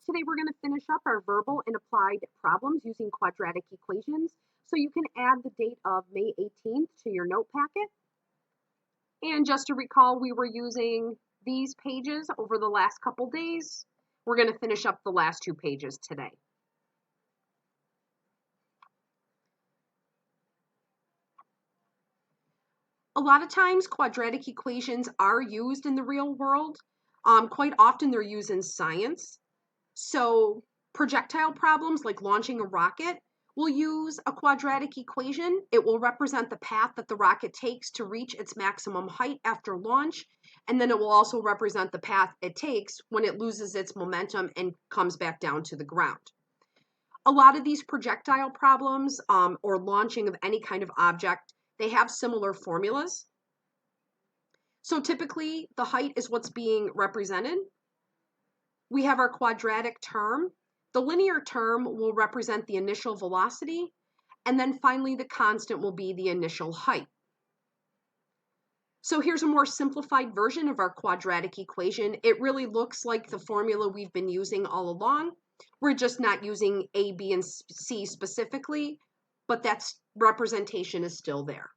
Today we're going to finish up our verbal and applied problems using quadratic equations. So you can add the date of May 18th to your note packet. And just to recall, we were using these pages over the last couple days. We're going to finish up the last 2 pages today. A lot of times quadratic equations are used in the real world. Quite often they're used in science. So projectile problems like launching a rocket will use a quadratic equation. It will represent the path that the rocket takes to reach its maximum height after launch. And then it will also represent the path it takes when it loses its momentum and comes back down to the ground. A lot of these projectile problems or launching of any kind of object, they have similar formulas. So typically the height is what's being represented. We have our quadratic term. The linear term will represent the initial velocity, and then finally the constant will be the initial height. So here's a more simplified version of our quadratic equation. It really looks like the formula we've been using all along. We're just not using A, B, and C specifically, but that representation is still there.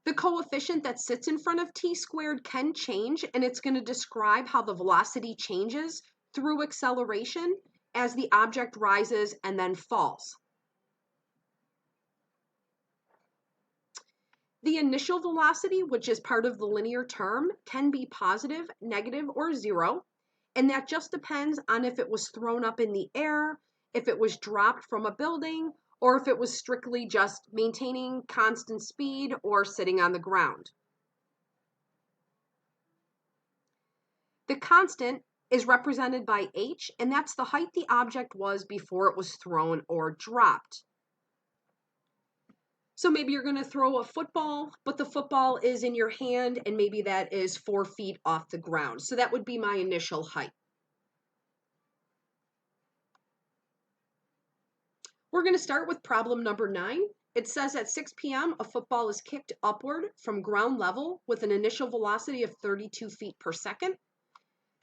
The coefficient that sits in front of t squared can change, and it's going to describe how the velocity changes through acceleration as the object rises and then falls. The initial velocity, which is part of the linear term, can be positive, negative, or 0, and that just depends on if it was thrown up in the air, if it was dropped from a building, or if it was strictly just maintaining constant speed or sitting on the ground. The constant is represented by h, and that's the height the object was before it was thrown or dropped. So maybe you're going to throw a football, but the football is in your hand, and maybe that is 4 feet off the ground. So that would be my initial height. We're going to start with problem number 9. It says at 6 p.m. a football is kicked upward from ground level with an initial velocity of 32 feet per second.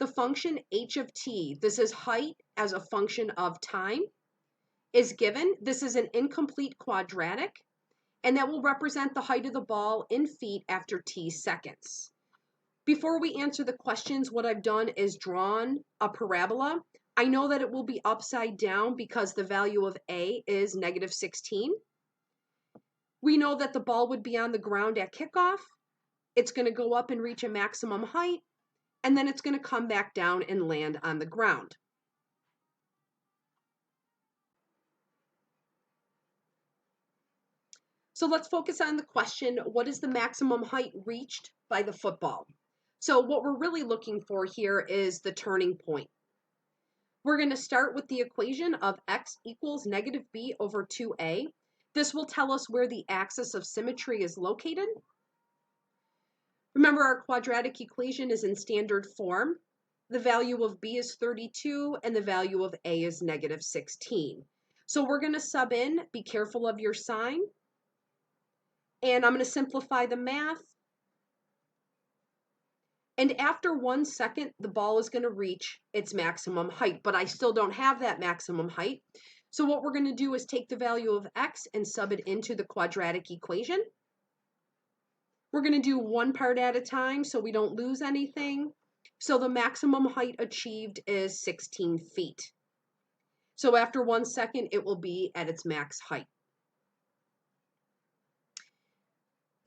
The function h of t, this is height as a function of time, is given. This is an incomplete quadratic, and that will represent the height of the ball in feet after t seconds. Before we answer the questions, what I've done is drawn a parabola. I know that it will be upside down because the value of a is -16. We know that the ball would be on the ground at kickoff. It's going to go up and reach a maximum height, and then it's going to come back down and land on the ground. So let's focus on the question, what is the maximum height reached by the football? So what we're really looking for here is the turning point. We're going to start with the equation of x equals -b over 2a. This will tell us where the axis of symmetry is located. Remember, our quadratic equation is in standard form. The value of b is 32 and the value of a is -16. So we're going to sub in, be careful of your sign. And I'm going to simplify the math. And after 1 second, the ball is going to reach its maximum height, but I still don't have that maximum height. So what we're going to do is take the value of x and sub it into the quadratic equation. We're going to do one part at a time so we don't lose anything. So the maximum height achieved is 16 feet. So after 1 second, it will be at its max height.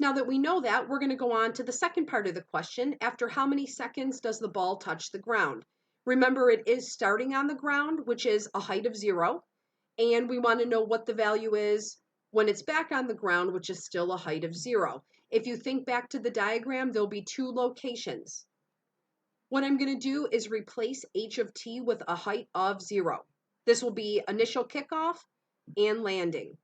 Now that we know that, we're going to go on to the second part of the question. After how many seconds does the ball touch the ground? Remember, it is starting on the ground, which is a height of 0. And we want to know what the value is when it's back on the ground, which is still a height of 0. If you think back to the diagram, there'll be 2 locations. What I'm going to do is replace h of t with a height of 0. This will be initial kickoff and landing.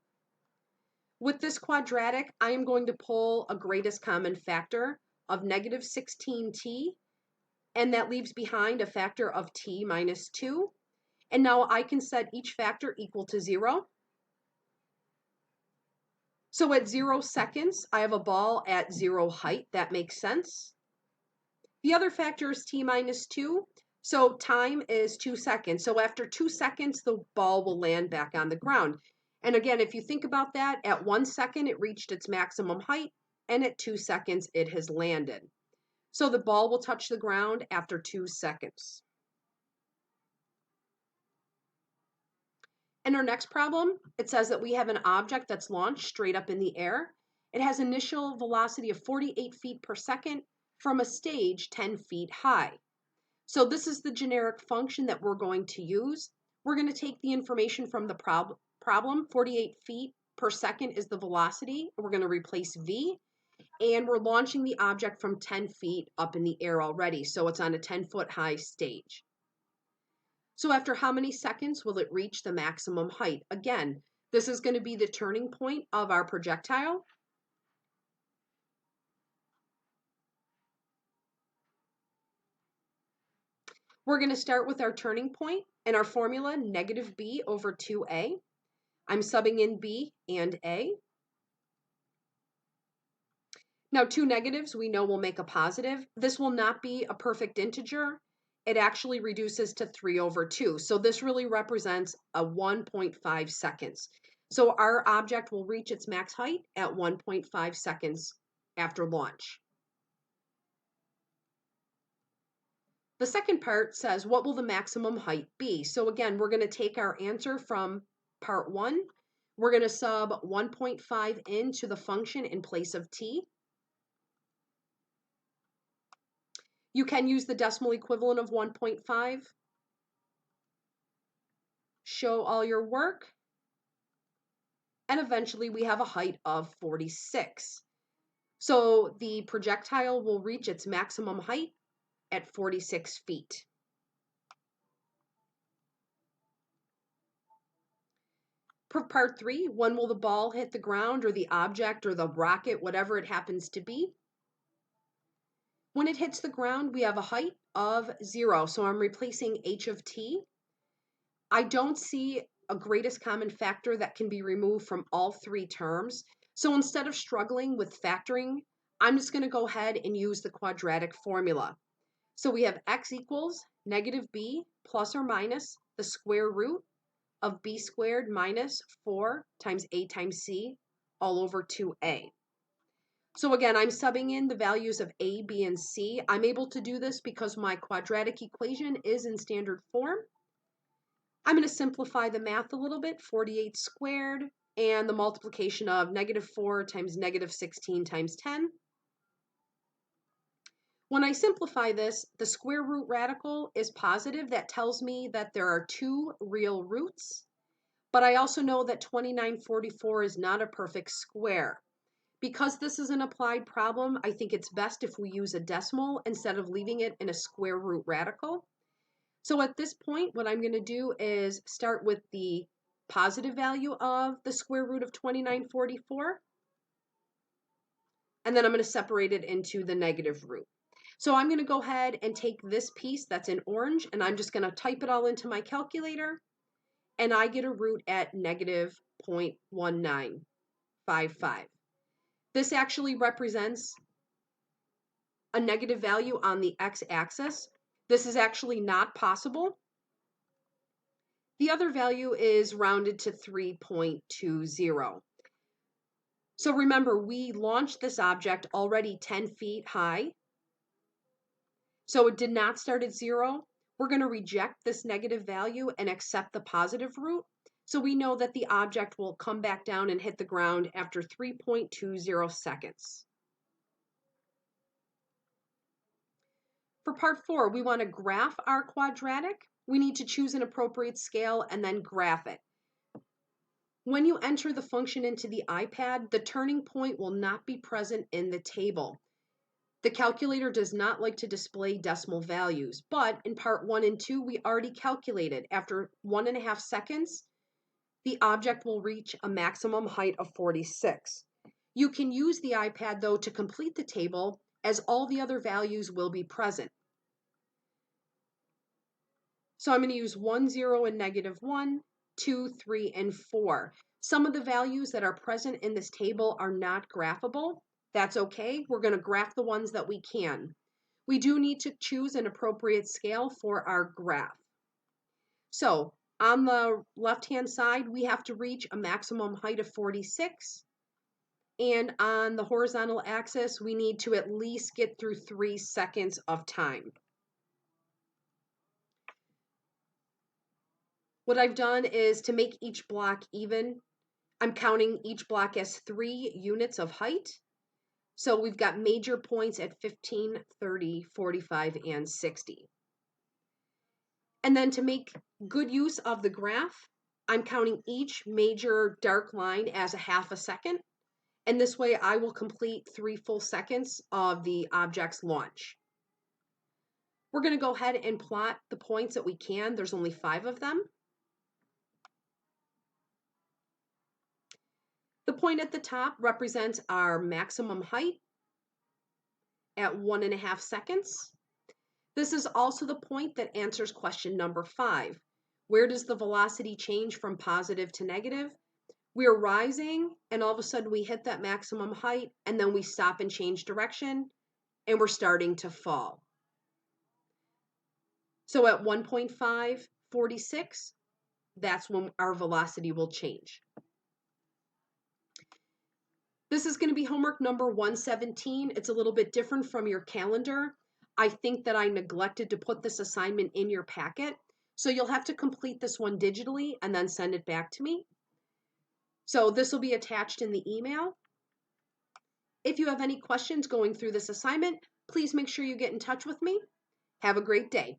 With this quadratic, I am going to pull a greatest common factor of -16t, and that leaves behind a factor of t minus 2. And now I can set each factor equal to 0. So at 0 seconds, I have a ball at 0 height. That makes sense. The other factor is t minus 2. So time is 2 seconds. So after 2 seconds, the ball will land back on the ground. And again, if you think about that, at 1 second, it reached its maximum height, and at 2 seconds, it has landed. So the ball will touch the ground after 2 seconds. In our next problem, it says that we have an object that's launched straight up in the air. It has initial velocity of 48 feet per second from a stage 10 feet high. So this is the generic function that we're going to use. We're going to take the information from the problem. 48 feet per second is the velocity. We're going to replace v, and we're launching the object from 10 feet up in the air already. So it's on a 10-foot high stage. So after how many seconds will it reach the maximum height? Again, this is going to be the turning point of our projectile. We're going to start with our turning point and our formula, negative b over 2a. I'm subbing in b and a. Now, two negatives we know will make a positive. This will not be a perfect integer. It actually reduces to 3 over 2. So this really represents a 1.5 seconds. So our object will reach its max height at 1.5 seconds after launch. The second part says, what will the maximum height be? So again, we're going to take our answer from part 1. We're going to sub 1.5 into the function in place of t. You can use the decimal equivalent of 1.5. Show all your work. And eventually we have a height of 46. So the projectile will reach its maximum height at 46 feet. For part 3, when will the ball hit the ground or the object or the rocket, whatever it happens to be? When it hits the ground, we have a height of 0. So I'm replacing h of t. I don't see a greatest common factor that can be removed from all 3 terms. So instead of struggling with factoring, I'm just going to go ahead and use the quadratic formula. So we have x equals negative b plus or minus the square root of b squared minus 4 times a times c all over 2a. So again, I'm subbing in the values of a, b, and c. I'm able to do this because my quadratic equation is in standard form. I'm going to simplify the math a little bit, 48 squared, and the multiplication of negative 4 times negative 16 times 10. When I simplify this, the square root radical is positive. That tells me that there are 2 real roots. But I also know that 2944 is not a perfect square. Because this is an applied problem, I think it's best if we use a decimal instead of leaving it in a square root radical. So at this point, what I'm going to do is start with the positive value of the square root of 2944. And then I'm going to separate it into the negative root. So I'm going to go ahead and take this piece that's in orange, and I'm just going to type it all into my calculator. And I get a root at negative 0.1955. This actually represents a negative value on the x-axis. This is actually not possible. The other value is rounded to 3.20. So remember, we launched this object already 10 feet high. So it did not start at 0. We're going to reject this negative value and accept the positive root. So we know that the object will come back down and hit the ground after 3.20 seconds. For part 4, we want to graph our quadratic. We need to choose an appropriate scale and then graph it. When you enter the function into the iPad, the turning point will not be present in the table. The calculator does not like to display decimal values, but in part 1 and 2, we already calculated. After 1.5 seconds, the object will reach a maximum height of 46. You can use the iPad, though, to complete the table, as all the other values will be present. So I'm going to use 1, 0, and negative 1, 2, 3, and 4. Some of the values that are present in this table are not graphable. That's okay. We're going to graph the ones that we can. we do need to choose an appropriate scale for our graph. So on the left-hand side, we have to reach a maximum height of 46. And on the horizontal axis, we need to at least get through 3 seconds of time. What I've done is to make each block even, I'm counting each block as 3 units of height. So we've got major points at 15, 30, 45, and 60. And then to make good use of the graph, I'm counting each major dark line as a half a second. And this way I will complete 3 full seconds of the object's launch. We're going to go ahead and plot the points that we can. There's only 5 of them. The point at the top represents our maximum height at 1.5 seconds. This is also the point that answers question number 5. Where does the velocity change from positive to negative? We're rising, and all of a sudden we hit that maximum height, and then we stop and change direction, and we're starting to fall. So at 1.5, 46, that's when our velocity will change. This is going to be homework number 117. It's a little bit different from your calendar. I think that I neglected to put this assignment in your packet. So you'll have to complete this one digitally and then send it back to me. So this will be attached in the email. If you have any questions going through this assignment, please make sure you get in touch with me. Have a great day.